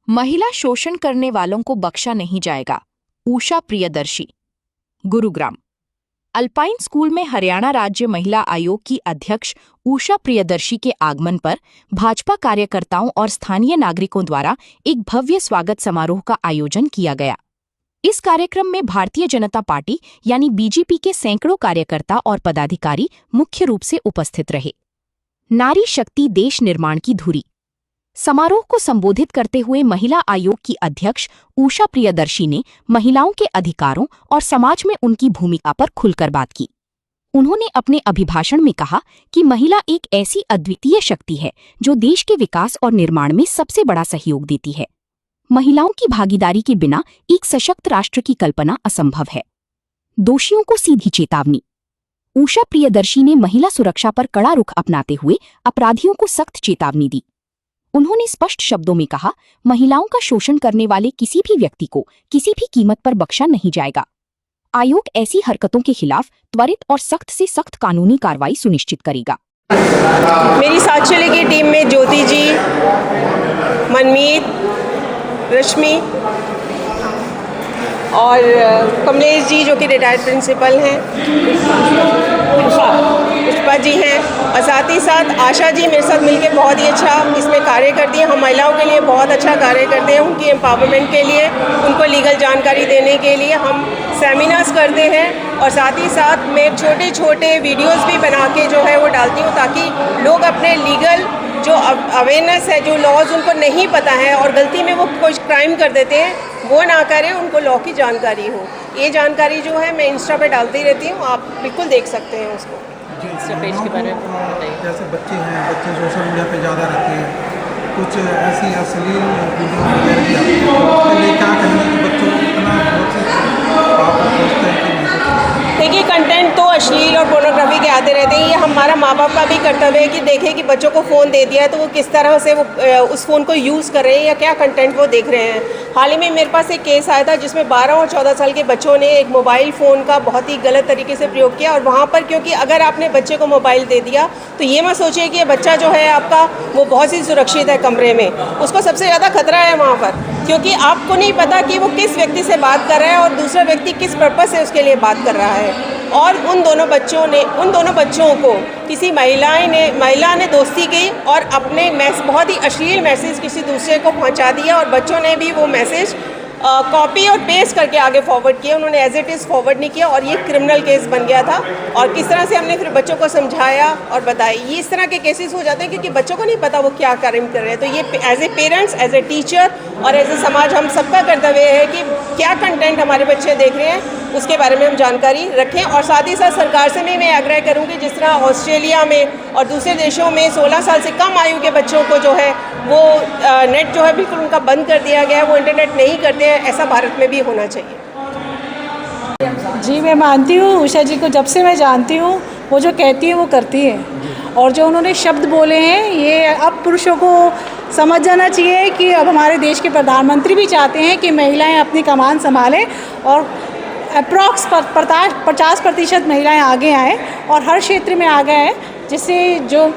महिला शोषण करने वालों को बख्शा नहीं जाएगा। उषा प्रियदर्शी। गुरुग्राम। अल्पाइन स्कूल में हरियाणा राज्य महिला आयोग की अध्यक्ष उषा प्रियदर्शी के आगमन पर भाजपा कार्यकर्ताओं और स्थानीय नागरिकों द्वारा एक भव्य स्वागत समारोह का आयोजन किया गया। इस कार्यक्रम में भारतीय जनता पार्टी यानी बीजेपी के सैकड़ों कार्यकर्ता और पदाधिकारी मुख्य रूप से उपस्थित रहे। नारी शक्ति देश निर्माण की धुरी। समारोह को संबोधित करते हुए महिला आयोग की अध्यक्ष उषा प्रियदर्शी ने महिलाओं के अधिकारों और समाज में उनकी भूमिका पर खुलकर बात की। उन्होंने अपने अभिभाषण में कहा कि महिला एक ऐसी अद्वितीय शक्ति है जो देश के विकास और निर्माण में सबसे बड़ा सहयोग देती है। महिलाओं की भागीदारी के बिना एक सशक्त राष्ट्र की कल्पना असंभव है। दोषियों को सीधी चेतावनी। उषा प्रियदर्शी ने महिला सुरक्षा पर कड़ा रुख अपनाते हुए अपराधियों को सख्त चेतावनी दी। उन्होंने स्पष्ट शब्दों में कहा, महिलाओं का शोषण करने वाले किसी भी व्यक्ति को किसी भी कीमत पर बख्शा नहीं जाएगा। आयोग ऐसी हरकतों के खिलाफ त्वरित और सख्त से सख्त कानूनी कार्रवाई सुनिश्चित करेगा। मेरी साथ चले की टीम में ज्योति जी, मनमीत, रश्मि और कमलेश जी जो कि रिटायर्ड प्रिंसिपल हैं, पुष्पा जी हैं, और साथ ही साथ आशा जी मेरे साथ मिलके बहुत ही अच्छा इसमें कार्य करती हैं। हम महिलाओं के लिए बहुत अच्छा कार्य करते हैं, उनकी एम्पावरमेंट के लिए, उनको लीगल जानकारी देने के लिए हम सेमिनार्स करते हैं। और साथ ही साथ मैं छोटे छोटे वीडियोस भी बना के जो है वो डालती हूँ, ताकि लोग अपने लीगल जो अवेयरनेस है, जो लॉज उनको नहीं पता है और गलती में वो कुछ क्राइम कर देते हैं, वो ना करें, उनको लॉ की जानकारी हो। ये जानकारी जो है मैं इंस्टा पे डालती रहती हूँ, आप बिल्कुल देख सकते हैं उसको। इंस्टा पेज के बारे में बताइए। जैसे बच्चे सोशल मीडिया पे ज़्यादा रहते हैं, कुछ ऐसी अश्लील वीडियो वगैरह भी आती है, उसके लिए क्या कहेंगे कि बच्चों को कितना आप सोचते हैं कि देखिए, कंटेंट तो अश्लील और पोर्नोग्राफी के आते रहते हैं। ये हमारा माँ बाप का भी कर्तव्य है कि देखें कि बच्चों को फ़ोन दे दिया है तो वो किस तरह से वो उस फ़ोन को यूज़ कर रहे हैं या क्या कंटेंट वो देख रहे हैं। हाल ही में मेरे पास एक केस आया था जिसमें 12 और 14 साल के बच्चों ने एक मोबाइल फ़ोन का बहुत ही गलत तरीके से प्रयोग किया। और वहाँ पर क्योंकि अगर आपने बच्चे को मोबाइल दे दिया तो ये मत सोचिए कि ये बच्चा जो है आपका वो बहुत ही सुरक्षित है कमरे में, उसको सबसे ज़्यादा खतरा है वहाँ पर, क्योंकि आपको नहीं पता कि वो किस व्यक्ति से बात कर रहा है और दूसरा व्यक्ति किस पर्पस से उसके लिए बात कर रहा है। और उन दोनों बच्चों को किसी महिला ने दोस्ती की और अपने बहुत ही अश्लील मैसेज किसी दूसरे को पहुंचा दिया, और बच्चों ने भी वो मैसेज कॉपी और पेस्ट करके आगे फॉरवर्ड किया। उन्होंने एज इट इज़ फॉरवर्ड नहीं किया और ये क्रिमिनल केस बन गया था। और किस तरह से हमने फिर बच्चों को समझाया और बताया। ये इस तरह के केसेस हो जाते हैं क्योंकि बच्चों को नहीं पता वो क्या क्राइम कर रहे हैं। तो ये as a parents, as a teacher और एज ए समाज हम सबका कर्तव्य है कि क्या कंटेंट हमारे बच्चे देख रहे हैं उसके बारे में हम जानकारी रखें। और साथ ही साथ सरकार से भी मैं आग्रह करूँगी, जिस तरह ऑस्ट्रेलिया में और दूसरे देशों में 16 साल से कम आयु के बच्चों को जो है वो नेट जो है बिल्कुल उनका बंद कर दिया गया है, वो इंटरनेट नहीं करते हैं, ऐसा भारत में भी होना चाहिए। जी, मैं मानती हूँ उषा जी को, जब से मैं जानती हूँ वो जो कहती है वो करती है। और जो उन्होंने शब्द बोले हैं, ये अब पुरुषों को समझ जाना चाहिए कि अब हमारे देश के प्रधानमंत्री भी चाहते हैं कि महिलाएं अपनी कमान संभालें और अप्रॉक्स 50% महिलाएं आगे आएँ और हर क्षेत्र में आगे आएँ, जिससे जो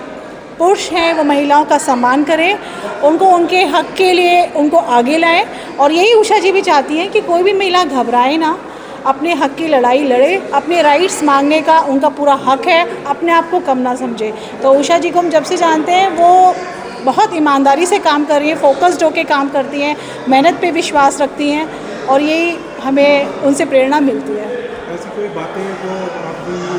पुरुष हैं वो महिलाओं का सम्मान करें, उनको उनके हक के लिए उनको आगे लाएं। और यही उषा जी भी चाहती हैं कि कोई भी महिला घबराए ना, अपने हक की लड़ाई लड़े, अपने राइट्स मांगने का उनका पूरा हक है, अपने आप को कम ना समझे। तो उषा जी को हम जब से जानते हैं वो बहुत ईमानदारी से काम कर रही हैं, फोकस्ड होकर काम करती हैं, मेहनत पे विश्वास रखती हैं और यही हमें उनसे प्रेरणा मिलती है। ऐसी कोई बातें जो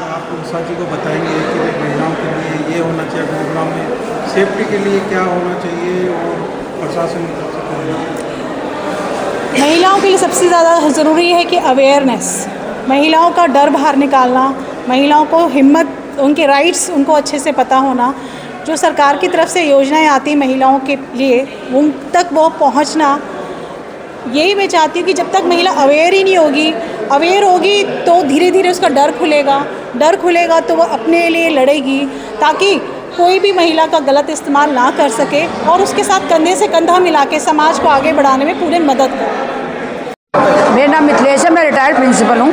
आप उषा जी को बताएंगे कि महिलाओं के लिए ये होना चाहिए, गुरुग्राम में सेफ्टी के लिए क्या होना चाहिए और प्रशासन की तरफ से क्या होना चाहिए? महिलाओं के लिए सबसे ज़्यादा ज़रूरी है कि अवेयरनेस, महिलाओं का डर बाहर निकालना, महिलाओं को हिम्मत, उनके राइट्स उनको अच्छे से पता होना, जो सरकार की तरफ से योजनाएं आती महिलाओं के लिए उन तक वो पहुंचना। यही मैं चाहती हूँ कि जब तक महिला अवेयर ही नहीं होगी, अवेयर होगी तो धीरे धीरे उसका डर खुलेगा तो वो अपने लिए लड़ेगी, ताकि कोई भी महिला का गलत इस्तेमाल ना कर सके और उसके साथ कंधे से कंधा मिला के समाज को आगे बढ़ाने में पूरी मदद करें। मेरा नाम मिथिलेश है, मैं रिटायर्ड प्रिंसिपल हूँ।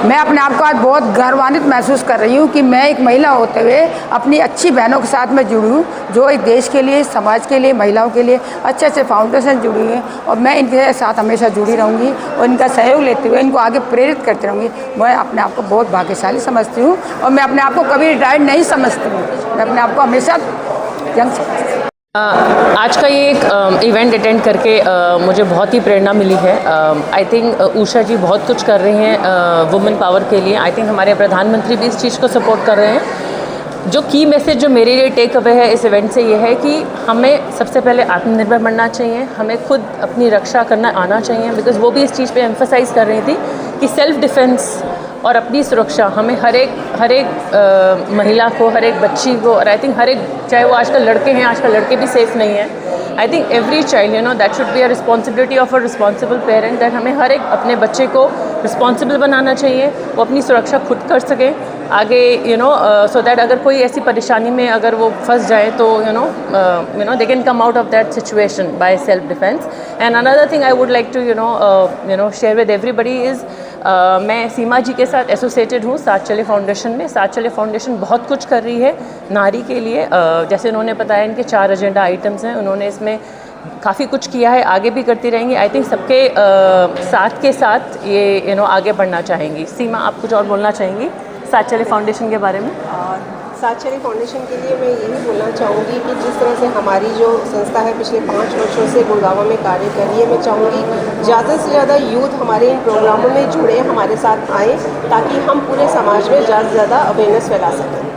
मैं अपने आप को आज बहुत गर्वान्वित महसूस कर रही हूँ कि मैं एक महिला होते हुए अपनी अच्छी बहनों के साथ में जुड़ी हूँ, जो एक देश के लिए, समाज के लिए, महिलाओं के लिए अच्छे अच्छे फाउंडेशन जुड़ी हुई हैं, और मैं इनके साथ हमेशा जुड़ी रहूँगी और इनका सहयोग लेते हुए इनको आगे प्रेरित करती रहूँगी। मैं अपने आप को बहुत भाग्यशाली समझती हूँ और मैं अपने आप को कभी रिटायर्ड नहीं समझती हूँ। मैं अपने आप को हमेशा यंग समझती हूँ। आज का ये एक इवेंट अटेंड करके मुझे बहुत ही प्रेरणा मिली है। आई थिंक उषा जी बहुत कुछ कर रही हैं वुमेन पावर के लिए। आई थिंक हमारे प्रधानमंत्री भी इस चीज़ को सपोर्ट कर रहे हैं। जो की मैसेज जो मेरे लिए टेक अवे है इस इवेंट से ये है कि हमें सबसे पहले आत्मनिर्भर बनना चाहिए, हमें खुद अपनी रक्षा करना आना चाहिए, बिकॉज़ वो भी इस चीज़ पे एम्फसाइज कर रही थी कि सेल्फ डिफेंस और अपनी सुरक्षा हमें हर एक महिला को, हर एक बच्ची को, और आई थिंक हर एक, चाहे वो आजकल लड़के हैं, आजकल लड़के भी सेफ़ नहीं हैं। I think every child, you know, that should be a responsibility of a responsible parent, that हमें हर एक अपने बच्चे को रिस्पॉन्सिबल बनाना चाहिए, वो अपनी सुरक्षा खुद कर सके आगे, यू नो, सो दैट अगर कोई ऐसी परेशानी में अगर वो फंस जाए तो you know they can come out of that situation by self defence. And another thing I would like to you know share with everybody is, मैं सीमा जी के साथ एसोसिएटेड हूँ साथ चले फाउंडेशन में। साथ चले फाउंडेशन बहुत कुछ कर रही है नारी के लिए। जैसे उन्होंने बताया इनके 4 एजेंडा आइटम्स हैं, उन्होंने इसमें काफ़ी कुछ किया है, आगे भी करती रहेंगी। आई थिंक सबके साथ के साथ ये यू नो आगे बढ़ना चाहेंगी। सीमा, आप कुछ और बोलना चाहेंगी साथ चले फाउंडेशन के बारे में? साथ चले फाउंडेशन के लिए मैं यही बोलना चाहूँगी कि जिस तरह से हमारी जो संस्था है पिछले 5 वर्षों से गुड़गांव में कार्य कर रही है, मैं चाहूँगी ज़्यादा से ज़्यादा यूथ हमारे इन प्रोग्रामों में जुड़े, हमारे साथ आएँ, ताकि हम पूरे समाज में ज़्यादा से ज़्यादा अवेयरनेस फैला सकें।